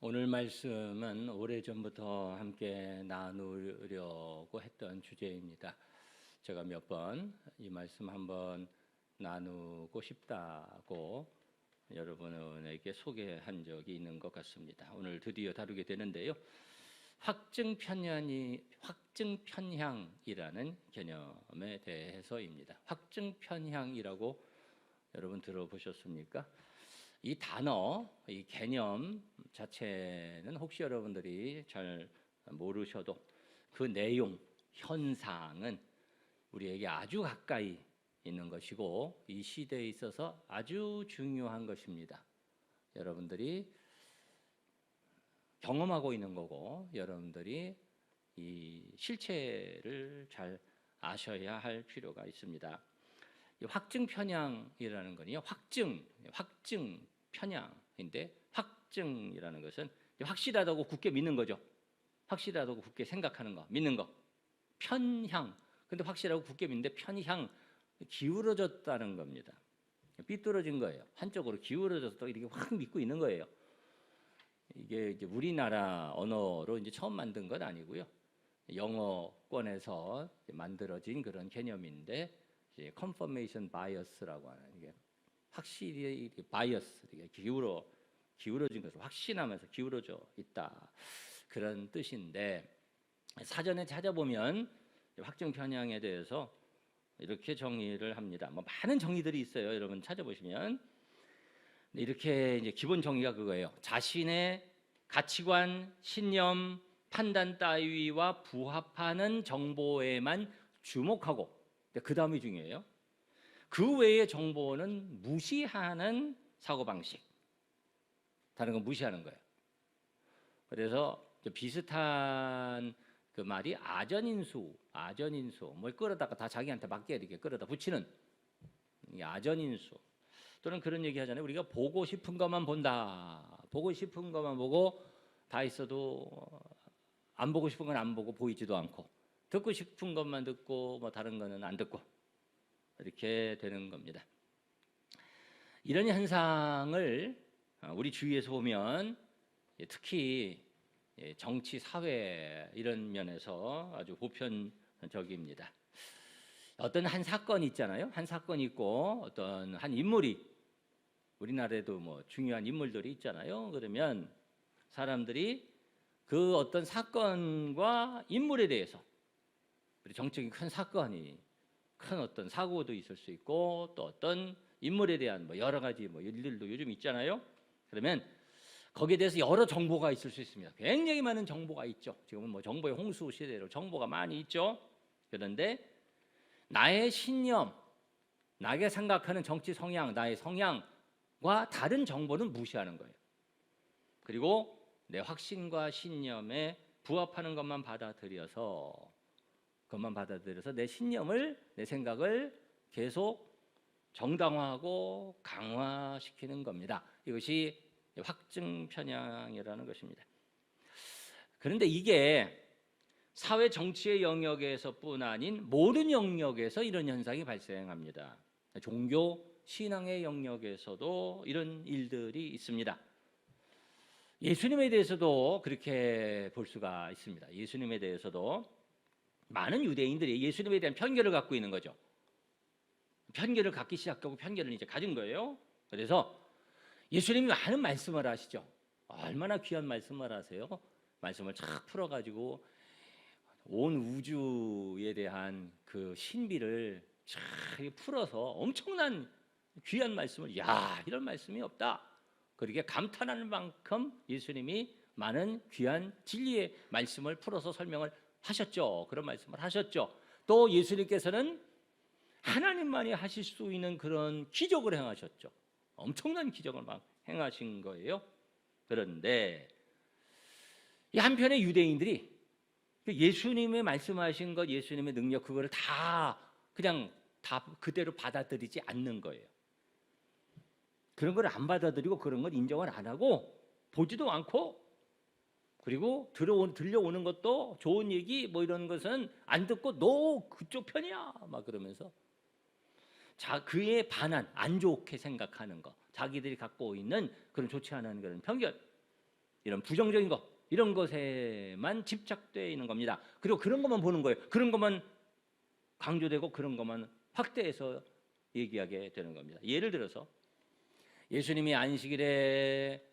오늘 말씀은 오래전부터 함께 나누려고 했던 주제입니다. 제가 몇 번 이 말씀 한번 나누고 싶다고 여러분에게 소개한 적이 있는 것 같습니다. 오늘 드디어 다루게 되는데요. 확증편향이라는 개념에 대해서입니다. 확증편향이라고 여러분 들어보셨습니까? 이 단어, 이 개념 자체는 혹시 여러분들이 잘 모르셔도 그 내용, 현상은 우리에게 아주 가까이 있는 것이고 이 시대에 있어서 아주 중요한 것입니다. 여러분들이 경험하고 있는 거고 여러분들이 이 실체를 잘 아셔야 할 필요가 있습니다. 이 확증 편향이라는 거는요, 확증 편향인데, 확증이라는 것은 확실하다고 굳게 믿는 거죠. 확실하다고 굳게 생각하는 거, 믿는 거. 편향, 근데 확실하고 굳게 믿는데 편향, 기울어졌다는 겁니다. 삐뚤어진 거예요. 한쪽으로 기울어져서 이렇게 확 믿고 있는 거예요. 이게 이제 우리나라 언어로 이제 처음 만든 건 아니고요. 영어권에서 만들어진 그런 개념인데, confirmation bias라고 하는, 이게 확실히 바이어스, 이게 기울어진 것을 확신하면서 기울어져 있다, 그런 뜻인데, 사전에 찾아보면 확증 편향에 대해서 이렇게 정의를 합니다. 뭐 많은 정의들이 있어요. 여러분 찾아보시면 이렇게 이제 기본 정의가 그거예요. 자신의 가치관, 신념, 판단 따위와 부합하는 정보에만 주목하고, 그 다음이 중요해요. 그 외의 정보는 무시하는 사고방식. 다른 건 무시하는 거예요. 그래서 비슷한 그 말이 아전인수, 뭘 끌어다가 다 자기한테 맞게 이렇게 끌어다 붙이는 이 아전인수. 또는 그런 얘기 하잖아요. 우리가 보고 싶은 것만 본다. 보고 싶은 것만 보고 다 있어도 안 보고 싶은 건 안 보고 보이지도 않고, 듣고 싶은 것만 듣고 뭐 다른 거는 안 듣고, 이렇게 되는 겁니다. 이런 현상을 우리 주위에서 보면 특히 정치, 사회 이런 면에서 아주 보편적입니다. 어떤 한 사건이 있잖아요. 한 사건이 있고 어떤 한 인물이, 우리나라에도 뭐 중요한 인물들이 있잖아요. 그러면 사람들이 그 어떤 사건과 인물에 대해서, 우리 정적인 큰 사건이, 큰 어떤 사고도 있을 수 있고 또 어떤 인물에 대한 뭐 여러 가지 뭐 일들도 요즘 있잖아요. 그러면 거기에 대해서 여러 정보가 있을 수 있습니다. 굉장히 많은 정보가 있죠. 지금은 뭐 정보의 홍수 시대로 정보가 많이 있죠. 그런데 나의 신념, 나게 생각하는 정치 성향, 나의 성향과 다른 정보는 무시하는 거예요. 그리고 내 확신과 신념에 부합하는 것만 받아들여서 내 신념을, 내 생각을 계속 정당화하고 강화시키는 겁니다. 이것이 확증 편향이라는 것입니다. 그런데 이게 사회 정치의 영역에서뿐 아닌 모든 영역에서 이런 현상이 발생합니다. 종교 신앙의 영역에서도 이런 일들이 있습니다. 예수님에 대해서도 그렇게 볼 수가 있습니다. 예수님에 대해서도 많은 유대인들이 예수님에 대한 편견을 갖고 있는 거죠. 편견을 갖기 시작하고 편견을 이제 가진 거예요. 그래서 예수님이 많은 말씀을 하시죠. 얼마나 귀한 말씀을 하세요. 말씀을 쫙 풀어가지고 온 우주에 대한 그 신비를 쫙 풀어서 엄청난 귀한 말씀을, 이런 말씀이 없다, 그렇게 감탄하는 만큼 예수님이 많은 귀한 진리의 말씀을 풀어서 설명을 하셨죠. 그런 말씀을 하셨죠. 또 예수님께서는 하나님만이 하실 수 있는 그런 기적을 행하셨죠. 엄청난 기적을 막 행하신 거예요. 그런데 이 한편의 유대인들이 예수님의 말씀하신 것, 예수님의 능력, 그거를 그냥 그대로 받아들이지 않는 거예요. 그런 걸 안 받아들이고 그런 걸 인정을 안 하고 보지도 않고, 그리고 들려오는 것도 좋은 얘기 뭐 이런 것은 안 듣고 너 그쪽 편이야 막 그러면서 그에 반한 안 좋게 생각하는 거, 자기들이 갖고 있는 그런 좋지 않은 그런 편견, 이런 부정적인 것, 이런 것에만 집착되어 있는 겁니다. 그리고 그런 것만 보는 거예요. 그런 것만 강조되고 그런 것만 확대해서 얘기하게 되는 겁니다. 예를 들어서 예수님이 안식일에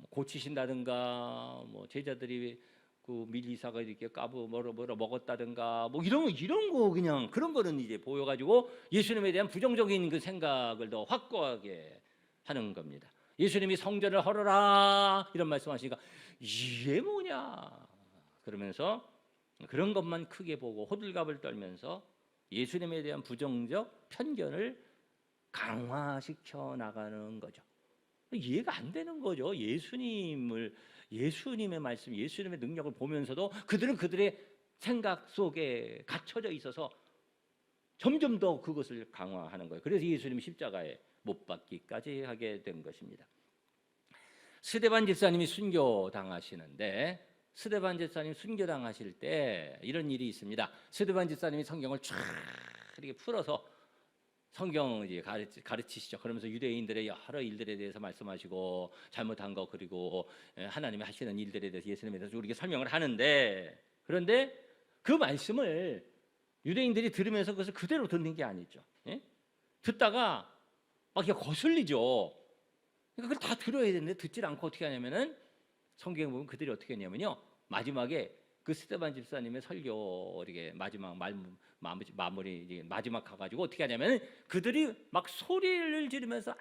고치신다든가, 뭐 제자들이 그 밀리사가 이렇게 까부 뭐라 먹었다든가, 뭐 이런 거 그냥 그런 거는 이제 보여가지고 예수님에 대한 부정적인 그 생각을 더 확고하게 하는 겁니다. 예수님이 성전을 헐어라 이런 말씀하시니까 이게 뭐냐 그러면서 그런 것만 크게 보고 호들갑을 떨면서 예수님에 대한 부정적 편견을 강화시켜 나가는 거죠. 이해가 안 되는 거죠. 예수님의 말씀, 예수님의 능력을 보면서도 그들은 그들의 생각 속에 갇혀져 있어서 점점 더 그것을 강화하는 거예요. 그래서 예수님이 십자가에 못 박기까지 하게 된 것입니다. 스데반 집사님이 순교당하시는데, 스데반 집사님 순교당하실 때 이런 일이 있습니다. 스데반 집사님이 성경을 쫙 이렇게 풀어서 성경 이제 가르치시죠. 그러면서 유대인들의 여러 일들에 대해서 말씀하시고 잘못한 거, 그리고 하나님이 하시는 일들에 대해서, 예수님에 대해서 우리에게 설명을 하는데, 그런데 그 말씀을 유대인들이 들으면서 그것을 그대로 듣는 게 아니죠. 예? 듣다가 막 이게 거슬리죠. 그러니까 그걸 다 들어야 되는데 듣질 않고 어떻게 하냐면은, 성경에 보면 그들이 어떻게 했냐면요, 마지막에 그 스데반 집사님의 설교 이렇게 마지막 마무리 마지막 가가지고 어떻게 하냐면, 그들이 막 소리를 지르면서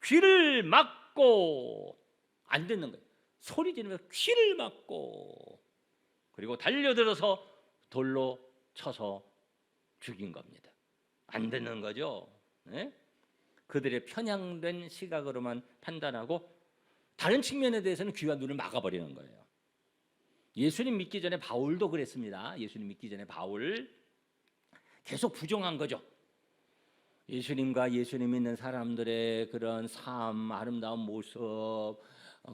귀를 막고 안 듣는 거예요. 소리 지르면서 귀를 막고, 그리고 달려들어서 돌로 쳐서 죽인 겁니다. 안 듣는 거죠. 네? 그들의 편향된 시각으로만 판단하고 다른 측면에 대해서는 귀와 눈을 막아버리는 거예요. 예수님 믿기 전에 바울도 그랬습니다. 예수님 믿기 전에 바울 계속 부정한 거죠. 예수님과 예수님 믿는 사람들의 그런 삶, 아름다운 모습,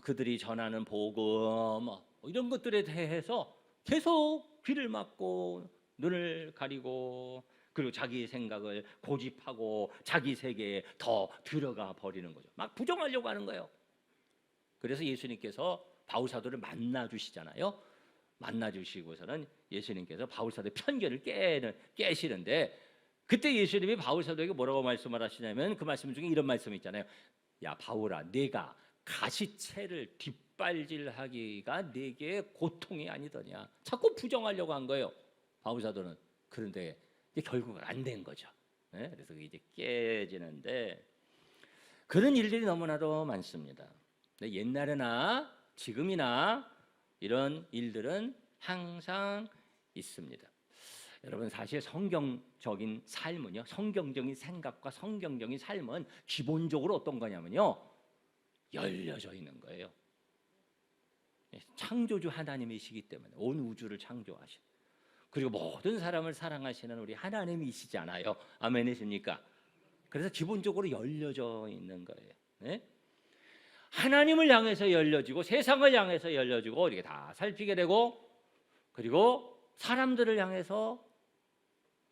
그들이 전하는 복음, 이런 것들에 대해서 계속 귀를 막고 눈을 가리고, 그리고 자기 생각을 고집하고 자기 세계에 더 들어가 버리는 거죠. 막 부정하려고 하는 거예요. 그래서 예수님께서 바울 사도를 만나 주시잖아요. 만나 주시고서는 예수님께서 바울 사도의 편견을 깨시는데, 그때 예수님이 바울 사도에게 뭐라고 말씀을 하시냐면, 그 말씀 중에 이런 말씀이 있잖아요. 야 바울아, 내가 가시채를 뒷발질하기가 내게 고통이 아니더냐. 자꾸 부정하려고 한 거예요, 바울 사도는. 그런데 결국은 안 된 거죠. 네? 그래서 이제 깨지는데, 그런 일들이 너무나도 많습니다. 옛날에나 지금이나 이런 일들은 항상 있습니다. 여러분, 사실 성경적인 삶은요, 성경적인 생각과 성경적인 삶은 기본적으로 어떤 거냐면요, 열려져 있는 거예요. 창조주 하나님이시기 때문에 온 우주를 창조하신, 그리고 모든 사람을 사랑하시는 우리 하나님이시잖아요. 아멘이십니까? 그래서 기본적으로 열려져 있는 거예요. 네? 하나님을 향해서 열려지고 세상을 향해서 열려지고 이렇게 다 살피게 되고, 그리고 사람들을 향해서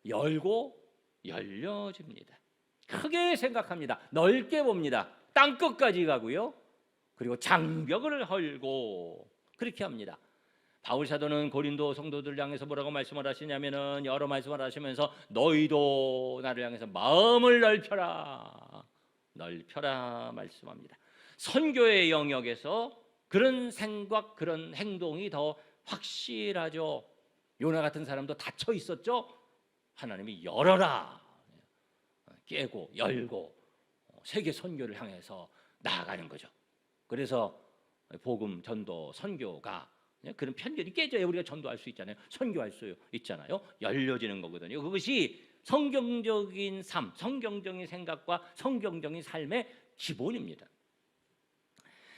열고 열려집니다. 크게 생각합니다. 넓게 봅니다. 땅끝까지 가고요. 그리고 장벽을 헐고 그렇게 합니다. 바울 사도는 고린도 성도들을 향해서 뭐라고 말씀을 하시냐면은, 여러 말씀을 하시면서 너희도 나를 향해서 마음을 넓혀라 말씀합니다. 선교의 영역에서 그런 생각, 그런 행동이 더 확실하죠. 요나 같은 사람도 닫혀 있었죠. 하나님이 열어라, 깨고 열고 세계 선교를 향해서 나아가는 거죠. 그래서 복음, 전도, 선교가 그런 편견이 깨져야 우리가 전도할 수 있잖아요. 선교할 수 있잖아요. 열려지는 거거든요. 그것이 성경적인 삶, 성경적인 생각과 성경적인 삶의 기본입니다.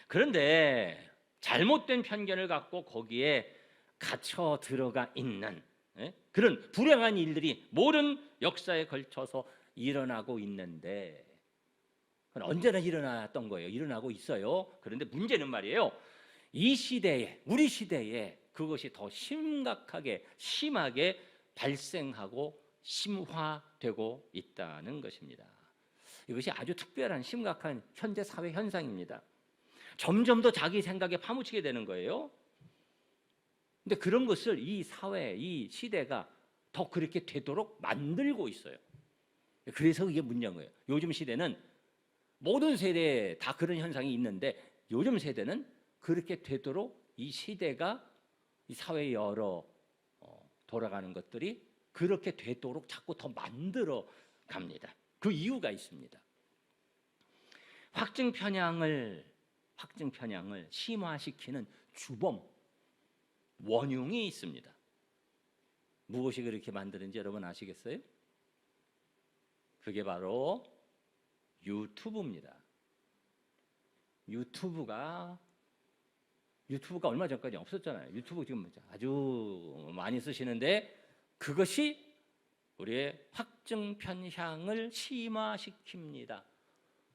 그런데 잘못된 편견을 갖고 거기에 갇혀 들어가 있는 그런 불행한 일들이 모든 역사에 걸쳐서 일어나고 있는데, 언제나 일어났던 거예요. 일어나고 있어요. 그런데 문제는 말이에요, 이 시대에, 우리 시대에 그것이 더 심각하게, 심하게 발생하고 심화되고 있다는 것입니다. 이것이 아주 특별한 심각한 현재 사회 현상입니다. 점점 더 자기 생각에 파묻히게 되는 거예요. 근데 그런 것을 이 사회, 이 시대가 더 그렇게 되도록 만들고 있어요. 그래서 이게 문제인 거예요. 요즘 시대는 모든 세대에 다 그런 현상이 있는데 요즘 세대는 그렇게 되도록 이 시대가 이 사회에 여러 돌아가는 것들이 그렇게 되도록 자꾸 더 만들어 갑니다. 그 이유가 있습니다. 확증 편향을 심화시키는 주범, 원흉이 있습니다. 무엇이 그렇게 만드는지 여러분 아시겠어요? 그게 바로 유튜브입니다. 유튜브가 얼마 전까지 없었잖아요. 유튜브 지금 아주 많이 쓰시는데 그것이 우리의 확증 편향을 심화시킵니다.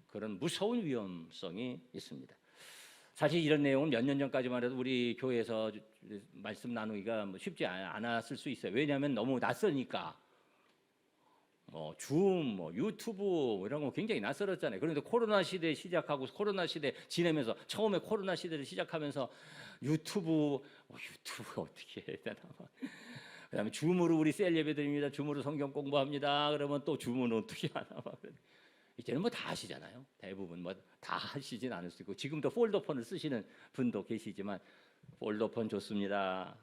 그런 무서운 위험성이 있습니다. 사실 이런 내용은 몇 년 전까지만 해도 우리 교회에서 말씀 나누기가 쉽지 않았을 수 있어요. 왜냐하면 너무 낯서니까. 줌, 유튜브 이런 거 굉장히 낯설었잖아요. 그런데 코로나 시대 시작하고 코로나 시대 지내면서 처음에 코로나 시대를 시작하면서 유튜브 어떻게 해야 되나? 그다음에 줌으로 우리 셀 예배 드립니다. 줌으로 성경 공부합니다. 그러면 또 줌은 어떻게 하나? 이제는 뭐 다 하시잖아요. 대부분 뭐 다 하시진 않을 수 있고 지금도 폴더폰을 쓰시는 분도 계시지만 폴더폰 좋습니다.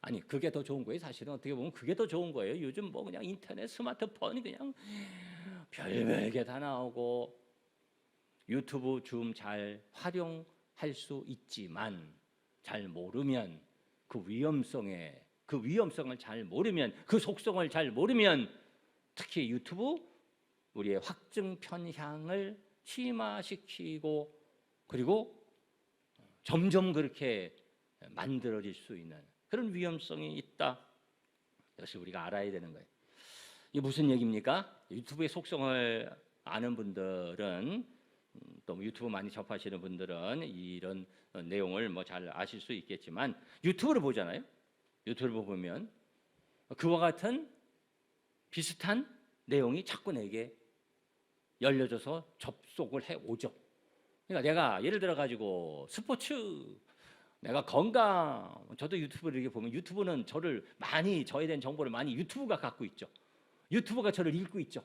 아니 그게 더 좋은 거예요. 사실은 어떻게 보면 그게 더 좋은 거예요. 요즘 뭐 그냥 인터넷, 스마트폰이 그냥 별게 다 나오고 유튜브, 줌 잘 활용할 수 있지만 잘 모르면 그 위험성을 잘 모르면 그 속성을 잘 모르면 특히 유튜브 우리의 확증 편향을 심화시키고 그리고 점점 그렇게 만들어질 수 있는 그런 위험성이 있다. 이것을 우리가 알아야 되는 거예요. 이게 무슨 얘기입니까? 유튜브의 속성을 아는 분들은 또 유튜브 많이 접하시는 분들은 이런 내용을 뭐 잘 아실 수 있겠지만 유튜브를 보잖아요. 유튜브를 보면 그와 같은 비슷한 내용이 자꾸 내게 열려져서 접속을 해 오죠. 그러니까 내가 예를 들어 가지고 스포츠, 내가 건강, 저도 유튜브를 이렇게 보면 유튜브는 저에 대한 정보를 많이 유튜브가 갖고 있죠. 유튜브가 저를 읽고 있죠.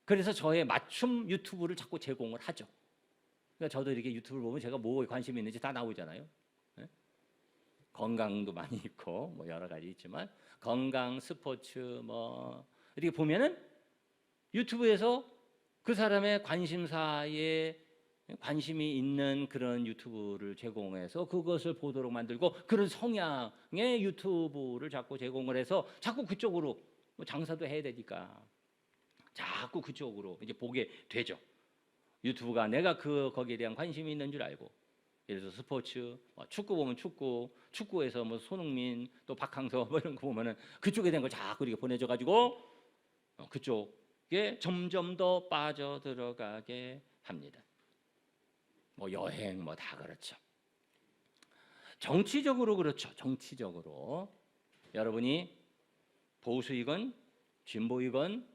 그래서 저의 맞춤 유튜브를 자꾸 제공을 하죠. 그러니까 저도 이렇게 유튜브를 보면 제가 뭐에 관심이 있는지 다 나오잖아요. 네? 건강도 많이 있고 뭐 여러 가지 있지만 건강, 스포츠 뭐 이렇게 보면은 유튜브에서 그 사람의 관심사에 관심이 있는 그런 유튜브를 제공해서 그것을 보도록 만들고 그런 성향의 유튜브를 자꾸 제공을 해서 자꾸 그쪽으로 장사도 해야 되니까 자꾸 그쪽으로 이제 보게 되죠. 유튜브가 내가 거기에 대한 관심이 있는 줄 알고 예를 들어서 스포츠, 축구 보면 축구에서 뭐 손흥민 또 박항서 뭐 이런 거 보면은 그쪽에 대한 걸 자꾸 이렇게 보내줘 가지고 그쪽에 점점 더 빠져 들어가게 합니다. 뭐 여행 뭐 다 그렇죠. 정치적으로 그렇죠. 정치적으로 여러분이 보수이건 진보이건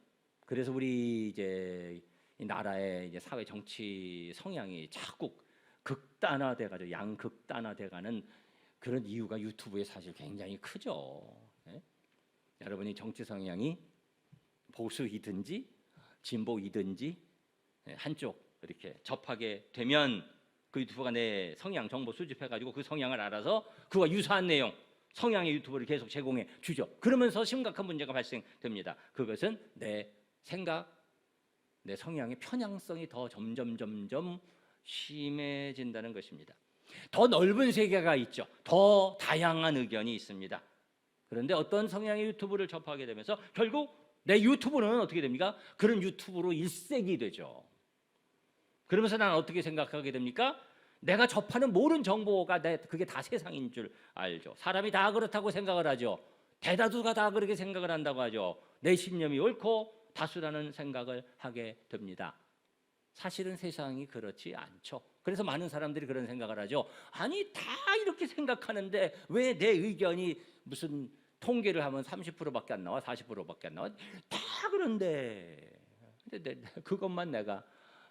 그래서 우리 이제 이 나라의 이제 사회 정치 성향이 자꾸 극단화돼가지고 양극단화돼가는 그런 이유가 유튜브에 사실 굉장히 크죠. 네? 여러분이 정치 성향이 보수이든지 진보이든지 한쪽 이렇게 접하게 되면 그 유튜브가 내 성향 정보 수집해가지고 그 성향을 알아서 그와 유사한 내용 성향의 유튜브를 계속 제공해 주죠. 그러면서 심각한 문제가 발생됩니다. 그것은 내 생각, 내 성향의 편향성이 더 점점 심해진다는 것입니다. 더 넓은 세계가 있죠. 더 다양한 의견이 있습니다. 그런데 어떤 성향의 유튜브를 접하게 되면서 결국 내 유튜브는 어떻게 됩니까? 그런 유튜브로 일색이 되죠. 그러면서 나는 어떻게 생각하게 됩니까? 내가 접하는 모든 정보가 그게 다 세상인 줄 알죠. 사람이 다 그렇다고 생각을 하죠. 대다수가 다 그렇게 생각을 한다고 하죠. 내 신념이 옳고 다수라는 생각을 하게 됩니다. 사실은 세상이 그렇지 않죠. 그래서 많은 사람들이 그런 생각을 하죠. 아니 다 이렇게 생각하는데 왜 내 의견이 무슨 통계를 하면 30%밖에 안 나와 40%밖에 안 나와 다 그런데 근데 그것만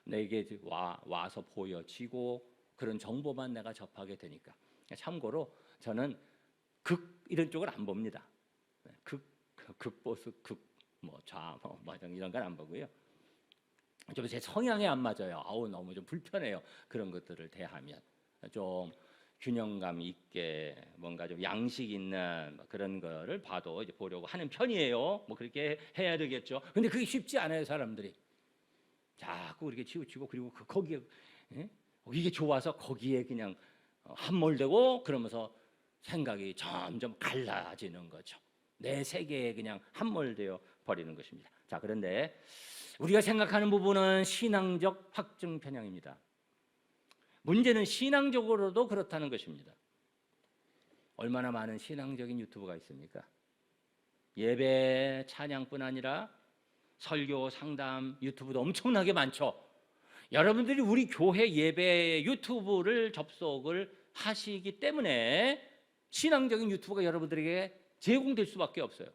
내게 와서 보여지고 그런 정보만 내가 접하게 되니까. 참고로 저는 극 이런 쪽을 안 봅니다. 극보수 극좌 이런 건 안 보고요. 좀 제 성향에 안 맞아요. 너무 좀 불편해요. 그런 것들을 대하면 좀 균형감 있게 뭔가 좀 양식 있는 그런 거를 봐도 이제 보려고 하는 편이에요. 뭐 그렇게 해야 되겠죠. 근데 그게 쉽지 않아요, 사람들이. 자꾸 이렇게 치우치고 그리고 거기에 이게 좋아서 거기에 그냥 함몰되고 그러면서 생각이 점점 갈라지는 거죠. 내 세계에 그냥 함몰되어 버리는 것입니다. 자, 그런데 우리가 생각하는 부분은 신앙적 확증 편향입니다. 문제는 신앙적으로도 그렇다는 것입니다. 얼마나 많은 신앙적인 유튜브가 있습니까? 예배, 찬양뿐 아니라 설교, 상담 유튜브도 엄청나게 많죠. 여러분들이 우리 교회 예배 유튜브를 접속을 하시기 때문에 신앙적인 유튜브가 여러분들에게 제공될 수밖에 없어요.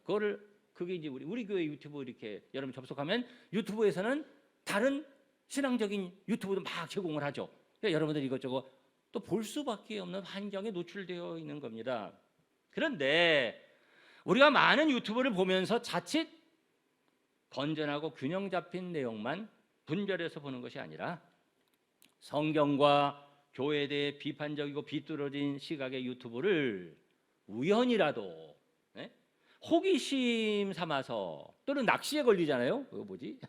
그게 이제 우리 교회 유튜브 이렇게 여러분 접속하면 유튜브에서는 다른 신앙적인 유튜브도 막 제공을 하죠. 그러니까 여러분들이 이것저것 또 볼 수밖에 없는 환경에 노출되어 있는 겁니다. 그런데 우리가 많은 유튜브를 보면서 자칫 건전하고 균형 잡힌 내용만 분별해서 보는 것이 아니라 성경과 교회에 대해 비판적이고 비뚤어진 시각의 유튜브를 우연이라도 호기심 삼아서 또는 낚시에 걸리잖아요. 그거 뭐지?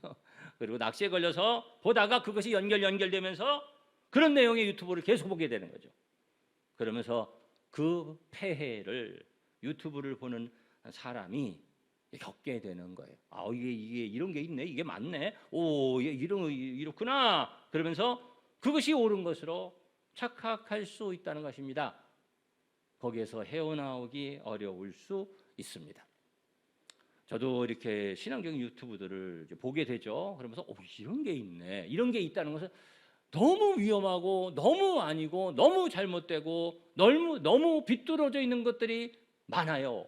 그리고 낚시에 걸려서 보다가 그것이 연결되면서 그런 내용의 유튜브를 계속 보게 되는 거죠. 그러면서 그 폐해를 유튜브를 보는 사람이 겪게 되는 거예요. 이게 이런 게 있네. 이게 맞네. 이렇구나. 그러면서 그것이 옳은 것으로 착각할 수 있다는 것입니다. 거기에서 헤어나오기 어려울 수 있습니다. 저도 이렇게 신앙적인 유튜브들을 보게 되죠. 그러면서 이런 게 있네. 이런 게 있다는 것은 너무 위험하고 너무 아니고 너무 잘못되고 너무 비뚤어져 있는 것들이 많아요.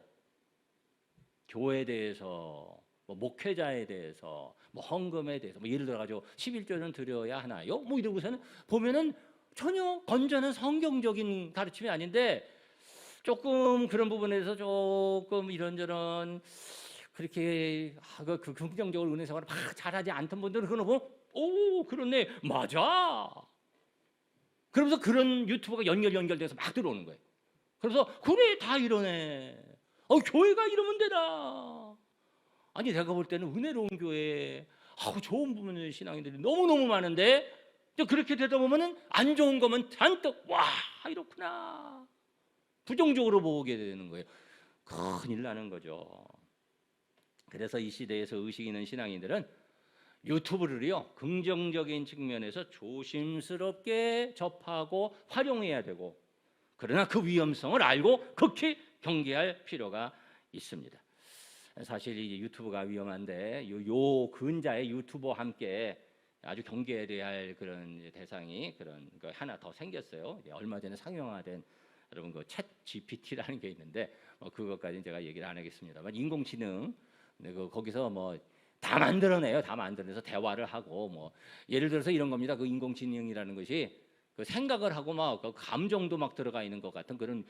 교회에 대해서 목회자에 대해서 헌금에 대해서 예를 들어 가지고 11조는 드려야 하나요? 이러고서는 보면은 전혀 건전한 성경적인 가르침이 아닌데 조금 그런 부분에서 조금 이런저런 그렇게 그 긍정적으로 은혜 생활을 막 잘하지 않던 분들은 그거 보면 그렇네, 맞아. 그러면서 그런 유튜브가 연결돼서 막 들어오는 거예요. 그래서 그래, 다 이러네. 교회가 이러면 되나? 아니, 내가 볼 때는 은혜로운 교회 좋은 부분의 신앙인들이 너무너무 많은데 그렇게 되다 보면은 안 좋은 거면 잔뜩 이렇구나 부정적으로 보게 되는 거예요. 큰일 나는 거죠. 그래서 이 시대에서 의식 있는 신앙인들은 유튜브를요 긍정적인 측면에서 조심스럽게 접하고 활용해야 되고, 그러나 그 위험성을 알고 극히 경계할 필요가 있습니다. 사실 이 유튜브가 위험한데 요 근자의 유튜버와 함께 아주 경계해야 할 그런 대상이 그런 거 하나 더 생겼어요. 얼마 전에 상용화된 여러분 그 챗 GPT라는 게 있는데 그것까지는 제가 얘기를 안 하겠습니다만, 인공지능 거기서 다 만들어내요. 다 만들어내서 대화를 하고 예를 들어서 이런 겁니다. 그 인공지능이라는 것이 그 생각을 하고 그 감정도 들어가 있는 것 같은 그런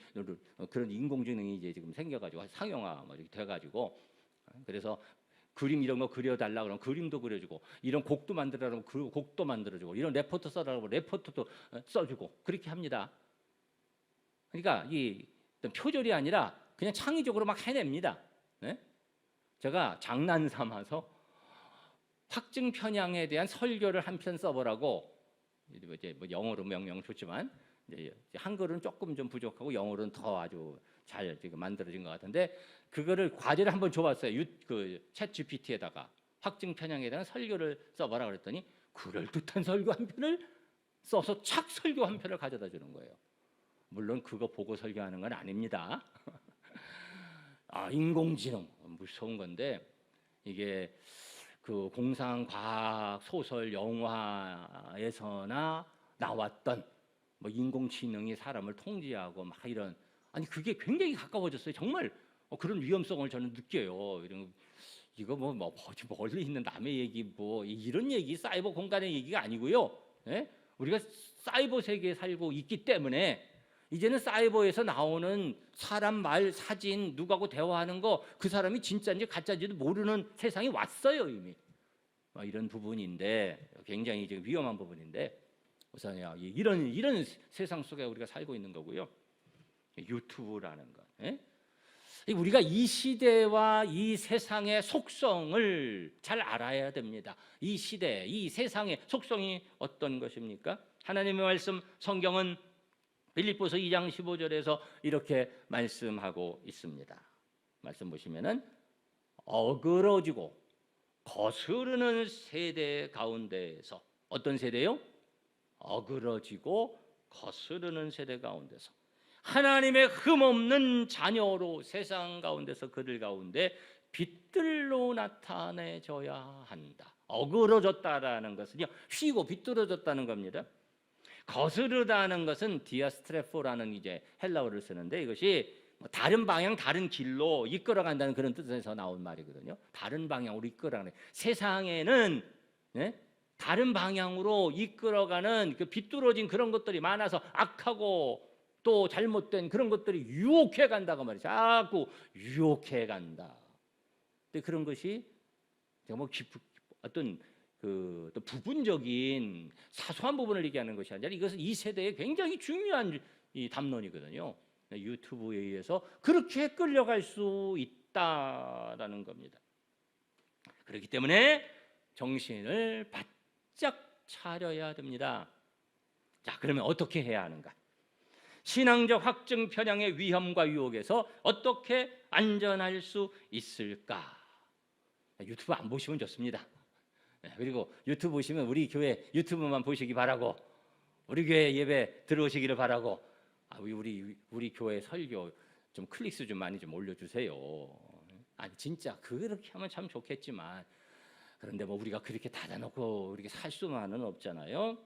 인공지능이 이제 지금 생겨가지고 상용화 이렇게 돼가지고, 그래서 그림 이런 거 그려달라 그러면 그림도 그려주고, 이런 곡도 만들어라고 그 곡도 만들어주고, 이런 레포트 써라고 레포트도 써주고 그렇게 합니다. 그러니까 이 표절이 아니라 그냥 창의적으로 막 해냅니다. 네? 제가 장난 삼아서 확증 편향에 대한 설교를 한 편 써보라고, 이제 영어로 명령 줬지만 이제 한글은 조금 좀 부족하고 영어로는 더 아주 잘 지금 만들어진 것 같은데, 그거를 과제를 한번 줘봤어요. 그 챗 GPT에다가 확증 편향에 대한 설교를 써봐라 그랬더니 그럴듯한 설교 한 편을 써서 착 설교 한 편을 가져다 주는 거예요. 물론 그거 보고 설교하는 건 아닙니다. 인공지능 무서운 건데, 이게 그 공상과학 소설 영화에서나 나왔던 인공지능이 사람을 통제하고 이런, 그게 굉장히 가까워졌어요. 정말 그런 위험성을 저는 느껴요. 이거 멀리 있는 남의 얘기 이런 얘기 사이버 공간의 얘기가 아니고요. 예? 우리가 사이버 세계에 살고 있기 때문에 이제는 사이버에서 나오는 사람 말, 사진, 누구하고 대화하는 거 그 사람이 진짜인지 가짜인지도 모르는 세상이 왔어요 이미. 이런 부분인데 굉장히 지금 위험한 부분인데 우선 이런 세상 속에 우리가 살고 있는 거고요. 유튜브라는 것. 예? 우리가 이 시대와 이 세상의 속성을 잘 알아야 됩니다. 이 시대, 이 세상의 속성이 어떤 것입니까? 하나님의 말씀 성경은 빌립보서 2장 15절에서 이렇게 말씀하고 있습니다. 말씀 보시면은 어그러지고 거스르는 세대 가운데에서 어떤 세대요? 어그러지고 거스르는 세대 가운데서 하나님의 흠없는 자녀로 세상 가운데서 그들 가운데 빛들로 나타내줘야 한다. 어그러졌다라는 것은요, 휘고 비뚤어졌다는 겁니다. 거스르다는 것은 디아스트레포라는 이제 헬라어를 쓰는데 이것이 다른 방향, 다른 길로 이끌어간다는 그런 뜻에서 나온 말이거든요. 다른 방향으로 이끌어가는 세상에는 다른 방향으로 이끌어가는 그 비뚤어진 그런 것들이 많아서 악하고 또 잘못된 그런 것들이 유혹해 간다고 말이죠. 자꾸 유혹해 간다. 근데 그런 것이 정말 어떤 또 부분적인 사소한 부분을 얘기하는 것이 아니라 이것은 이 세대에 굉장히 중요한 이 담론이거든요. 유튜브에 의해서 그렇게 끌려갈 수 있다라는 겁니다. 그렇기 때문에 정신을 바짝 차려야 됩니다. 자, 그러면 어떻게 해야 하는가? 신앙적 확증 편향의 위험과 유혹에서 어떻게 안전할 수 있을까? 유튜브 안 보시면 좋습니다. 그리고 유튜브 보시면 우리 교회 유튜브만 보시기 바라고, 우리 교회 예배 들어오시기를 바라고, 우리 교회 설교 좀 클릭수 좀 많이 좀 올려주세요. 아니 진짜 그렇게 하면 참 좋겠지만 그런데 뭐 우리가 그렇게 닫아놓고 우리가 살 수만은 없잖아요.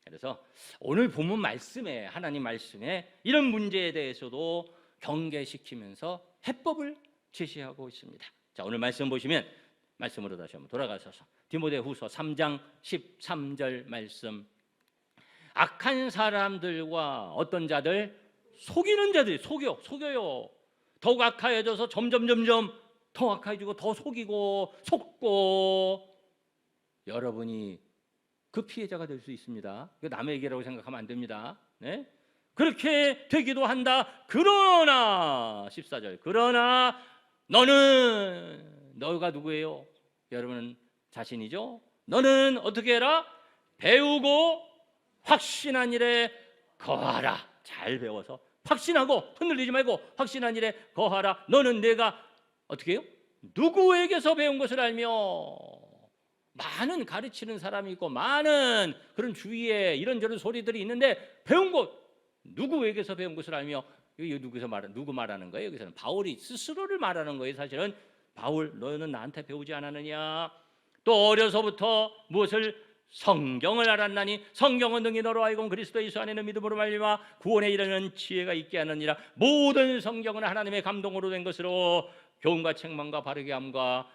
그래서 오늘 본문 말씀에 하나님 말씀에 이런 문제에 대해서도 경계시키면서 해법을 제시하고 있습니다. 자, 오늘 말씀 보시면 말씀으로 다시 한번 돌아가셔서 디모데후서 3장 13절 말씀. 악한 사람들과 어떤 자들, 속이는 자들이 속여요. 더욱 악하여져서 점점 더 악해지고 더 속고 여러분이 그 피해자가 될 수 있습니다. 남의 얘기라고 생각하면 안 됩니다. 네? 그렇게 되기도 한다. 그러나 14절 그러나 너가 누구예요? 여러분은 자신이죠. 너는 어떻게 해라? 배우고 확신한 일에 거하라. 잘 배워서 확신하고 흔들리지 말고 확신한 일에 거하라. 너는 내가 어떻게 해요? 누구에게서 배운 것을 알며. 많은 가르치는 사람이 있고 많은 그런 주위에 이런저런 소리들이 있는데 배운 것 누구에게서 배운 것을 알며. 이거 누구 말하는 거예요? 여기서는 바울이 스스로를 말하는 거예요. 사실은 바울 너는 나한테 배우지 않았느냐? 또 어려서부터 무엇을 성경을 알았나니 성경은 능히 너로 하여금 그리스도 예수 안에는 믿음으로 말미암아 구원에 이르는 지혜가 있게 하느니라. 모든 성경은 하나님의 감동으로 된 것으로 교훈과 책망과 바르게 함과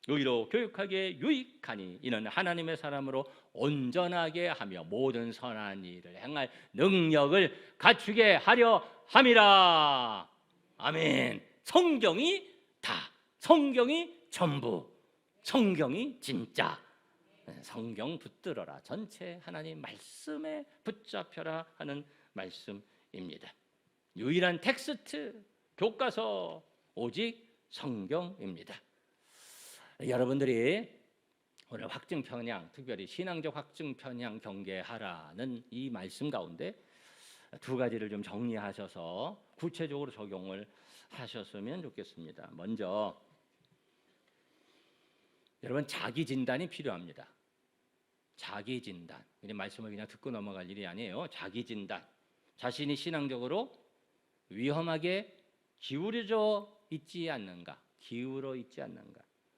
의로 교육하기에 유익하니 이는 하나님의 사람으로 온전하게 하며 모든 선한 일을 행할 능력을 갖추게 하려 함이라. 아멘. 성경이 다, 성경이 전부, 성경이 진짜. 성경 붙들어라. 전체 하나님 말씀에 붙잡혀라 하는 말씀입니다. 유일한 텍스트, 교과서 오직 성경입니다. 여러분들이 오늘 확증 편향, 특별히 신앙적 확증 편향 경계하라는 이 말씀 가운데 두 가지를 좀 정리하셔서 구체적으로 적용을 하셨으면 좋겠습니다. 먼저 여러분 자기 진단이 필요합니다. 자기 진단. 그냥 말씀을 그냥 듣고 넘어갈 일이 아니에요. 자기 진단. 자신이 신앙적으로 위험하게 기울어 있지 않는가?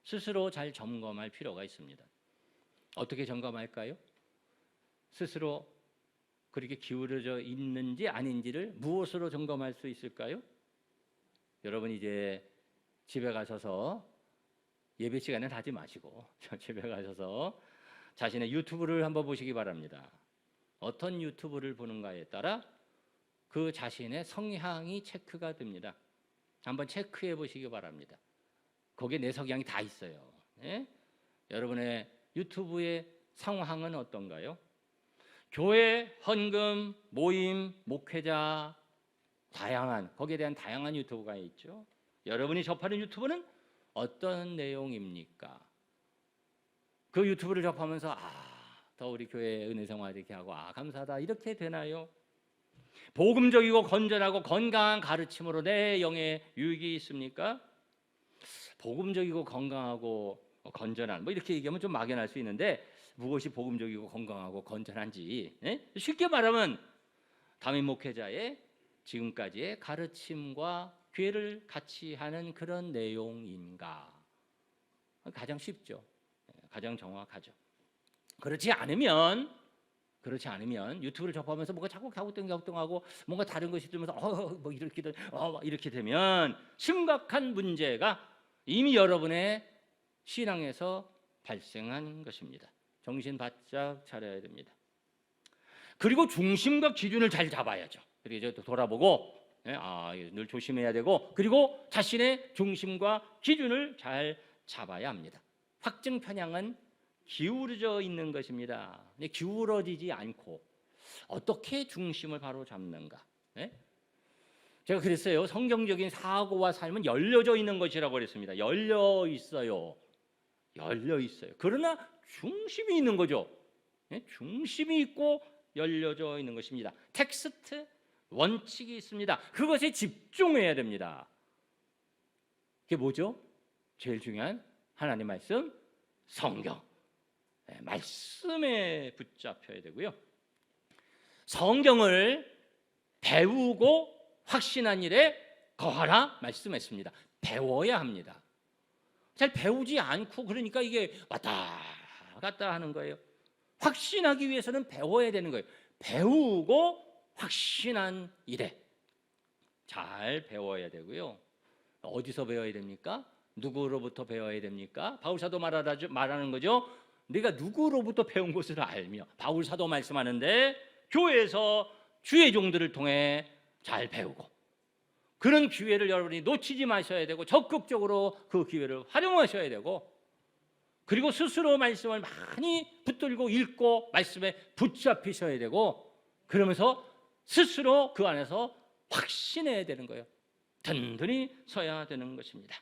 스스로 잘 점검할 필요가 있습니다. 어떻게 점검할까요? 스스로 그렇게 기울어져 있는지 아닌지를 무엇으로 점검할 수 있을까요? 여러분 이제 집에 가셔서 예배 시간은 하지 마시고 집에 가셔서 자신의 유튜브를 한번 보시기 바랍니다. 어떤 유튜브를 보는가에 따라 그 자신의 성향이 체크가 됩니다. 한번 체크해 보시기 바랍니다. 거기에 내 성향이 다 있어요. 예? 여러분의 유튜브의 상황은 어떤가요? 교회, 헌금, 모임, 목회자, 거기에 대한 다양한 유튜브가 있죠. 여러분이 접하는 유튜브는 어떤 내용입니까? 그 유튜브를 접하면서 더 우리 교회 은혜 생활 이렇게 하고 감사하다 이렇게 되나요? 복음적이고 건전하고 건강한 가르침으로 내 영에 유익이 있습니까? 복음적이고 건강하고 건전한 이렇게 얘기하면 좀 막연할 수 있는데 무엇이 복음적이고 건강하고 건전한지 쉽게 말하면 담임 목회자의 지금까지의 가르침과 교회를 같이 하는 그런 내용인가? 가장 쉽죠. 가장 정확하죠. 그렇지 않으면 유튜브를 접하면서 뭔가 자꾸 갸우뚱하고 뭔가 다른 것이 들면서 이렇게 되면 심각한 문제가 이미 여러분의 신앙에서 발생한 것입니다. 정신 바짝 차려야 됩니다. 그리고 중심과 기준을 잘 잡아야죠. 그리고 돌아보고 늘 조심해야 되고 그리고 자신의 중심과 기준을 잘 잡아야 합니다. 확증 편향은 기울어져 있는 것입니다. 기울어지지 않고 어떻게 중심을 바로 잡는가? 제가 그랬어요. 성경적인 사고와 삶은 열려져 있는 것이라고 그랬습니다. 열려 있어요. 그러나 중심이 있는 거죠. 중심이 있고 열려져 있는 것입니다. 텍스트 원칙이 있습니다. 그것에 집중해야 됩니다. 그게 뭐죠? 제일 중요한 하나님 말씀, 성경. 말씀에 붙잡혀야 되고요. 성경을 배우고 확신한 일에 거하라 말씀했습니다. 배워야 합니다. 잘 배우지 않고 그러니까 이게 왔다 갔다 하는 거예요. 확신하기 위해서는 배워야 되는 거예요. 배우고 확신한 일에 잘 배워야 되고요. 어디서 배워야 됩니까? 누구로부터 배워야 됩니까? 바울사도 말하는 거죠. 내가 누구로부터 배운 것을 알며 바울사도 말씀하는데 교회에서 주의 종들을 통해 잘 배우고 그런 기회를 여러분이 놓치지 마셔야 되고 적극적으로 그 기회를 활용하셔야 되고 그리고 스스로 말씀을 많이 붙들고 읽고 말씀에 붙잡히셔야 되고 그러면서 스스로 그 안에서 확신해야 되는 거예요. 든든히 서야 되는 것입니다.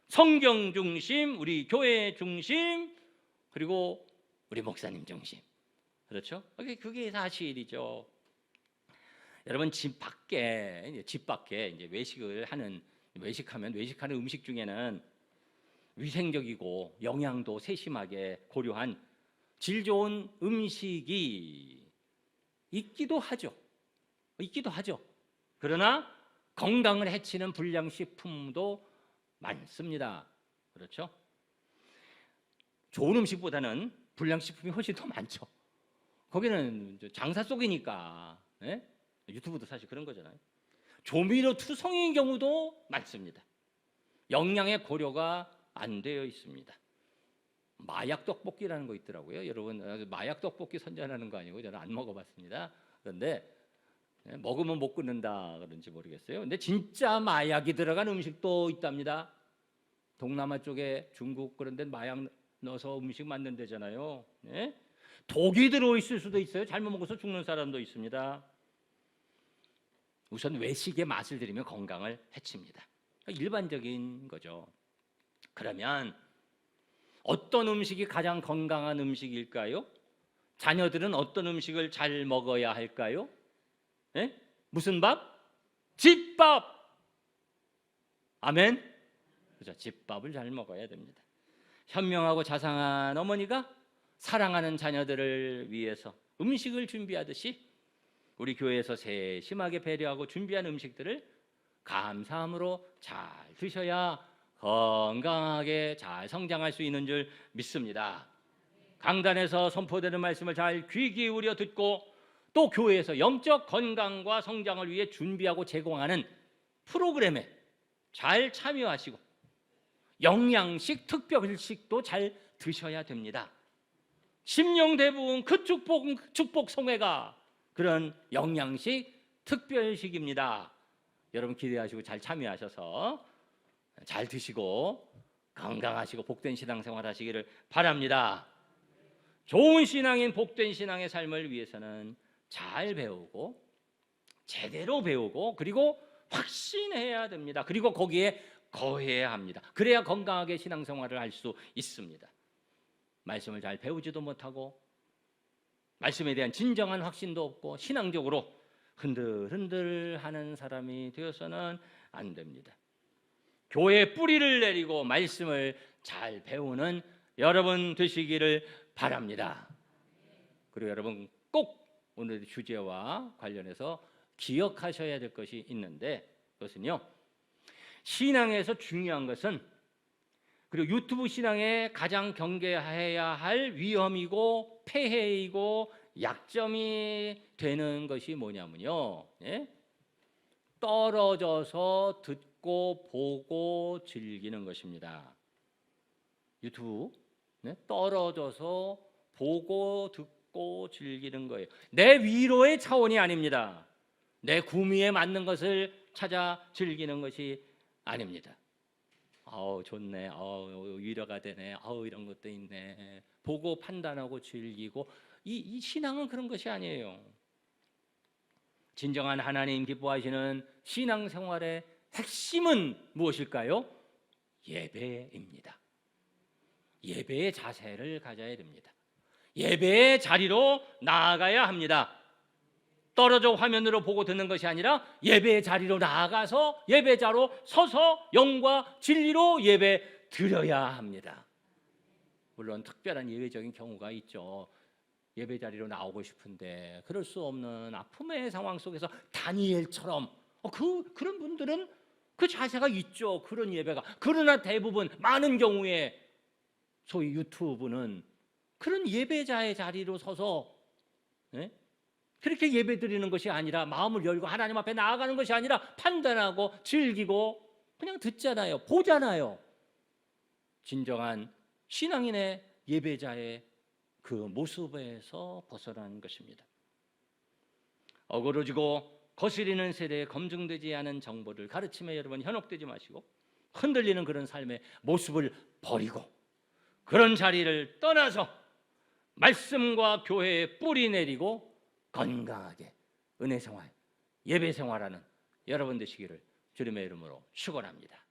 성경 중심, 우리 교회 중심, 그리고 우리 목사님 중심. 그렇죠? 그게 사실이죠. 여러분 집 밖에 이제 외식하는 음식 중에는 위생적이고 영양도 세심하게 고려한 질 좋은 음식이 있기도 하죠. 그러나 건강을 해치는 불량식품도 많습니다. 그렇죠? 좋은 음식보다는 불량식품이 훨씬 더 많죠. 거기는 장사 속이니까. 유튜브도 사실 그런 거잖아요. 조미료 투성인 경우도 많습니다. 영양의 고려가 안 되어 있습니다. 마약 떡볶이라는 거 있더라고요. 여러분 마약 떡볶이 선전하는 거 아니고 저는 안 먹어봤습니다. 그런데 먹으면 못 끊는다 그런지 모르겠어요. 근데 진짜 마약이 들어간 음식도 있답니다. 동남아 쪽에 중국 그런 데 마약 넣어서 음식 만든 데잖아요. 독이 들어있을 수도 있어요. 잘못 먹어서 죽는 사람도 있습니다. 우선 외식의 맛을 들이면 건강을 해칩니다. 일반적인 거죠. 그러면 어떤 음식이 가장 건강한 음식일까요? 자녀들은 어떤 음식을 잘 먹어야 할까요? 무슨 밥? 집밥. 아멘. 그죠? 집밥을 잘 먹어야 됩니다. 현명하고 자상한 어머니가 사랑하는 자녀들을 위해서 음식을 준비하듯이 우리 교회에서 세심하게 배려하고 준비한 음식들을 감사함으로 잘 드셔야 건강하게 잘 성장할 수 있는 줄 믿습니다. 강단에서 선포되는 말씀을 잘 귀 기울여 듣고 또 교회에서 영적 건강과 성장을 위해 준비하고 제공하는 프로그램에 잘 참여하시고 영양식, 특별식도 잘 드셔야 됩니다. 심령 대부분 그 축복 성회가 그런 영양식 특별식입니다. 여러분 기대하시고 잘 참여하셔서 잘 드시고 건강하시고 복된 신앙생활 하시기를 바랍니다. 좋은 신앙인 복된 신앙의 삶을 위해서는 잘 배우고 제대로 배우고 그리고 확신해야 됩니다. 그리고 거기에 거해야 합니다. 그래야 건강하게 신앙생활을 할 수 있습니다. 말씀을 잘 배우지도 못하고 말씀에 대한 진정한 확신도 없고 신앙적으로 흔들흔들하는 사람이 되어서는 안 됩니다. 교회에 뿌리를 내리고 말씀을 잘 배우는 여러분 되시기를 바랍니다. 그리고 여러분 꼭 오늘 주제와 관련해서 기억하셔야 될 것이 있는데 그것은요, 신앙에서 중요한 것은 그리고 유튜브 신앙에 가장 경계해야 할 위험이고 폐해이고 약점이 되는 것이 뭐냐면요, 떨어져서 듣고 보고 즐기는 것입니다. 유튜브 떨어져서 보고 듣고 즐기는 거예요. 내 위로의 차원이 아닙니다. 내 구미에 맞는 것을 찾아 즐기는 것이 아닙니다. 좋네. 위로가 되네. 이런 것도 있네. 보고 판단하고 즐기고 이 신앙은 그런 것이 아니에요. 진정한 하나님 기뻐하시는 신앙생활의 핵심은 무엇일까요? 예배입니다. 예배의 자세를 가져야 됩니다. 예배의 자리로 나아가야 합니다. 떨어져 화면으로 보고 듣는 것이 아니라 예배의 자리로 나아가서 예배자로 서서 영과 진리로 예배 드려야 합니다. 물론 특별한 예외적인 경우가 있죠. 예배 자리로 나오고 싶은데 그럴 수 없는 아픔의 상황 속에서 다니엘처럼 그런 분들은 그 자세가 있죠. 그런 예배가. 그러나 대부분 많은 경우에 소위 유튜브는 그런 예배자의 자리로 서서 그렇게 예배 드리는 것이 아니라 마음을 열고 하나님 앞에 나아가는 것이 아니라 판단하고 즐기고 그냥 듣잖아요. 보잖아요. 진정한 신앙인의 예배자의 그 모습에서 벗어나는 것입니다. 어그러지고 거스리는 세대에 검증되지 않은 정보를 가르침에 여러분 현혹되지 마시고 흔들리는 그런 삶의 모습을 버리고 그런 자리를 떠나서 말씀과 교회에 뿌리 내리고 건강하게 은혜 생활, 예배 생활하는 여러분 되시기를 주님의 이름으로 축원합니다.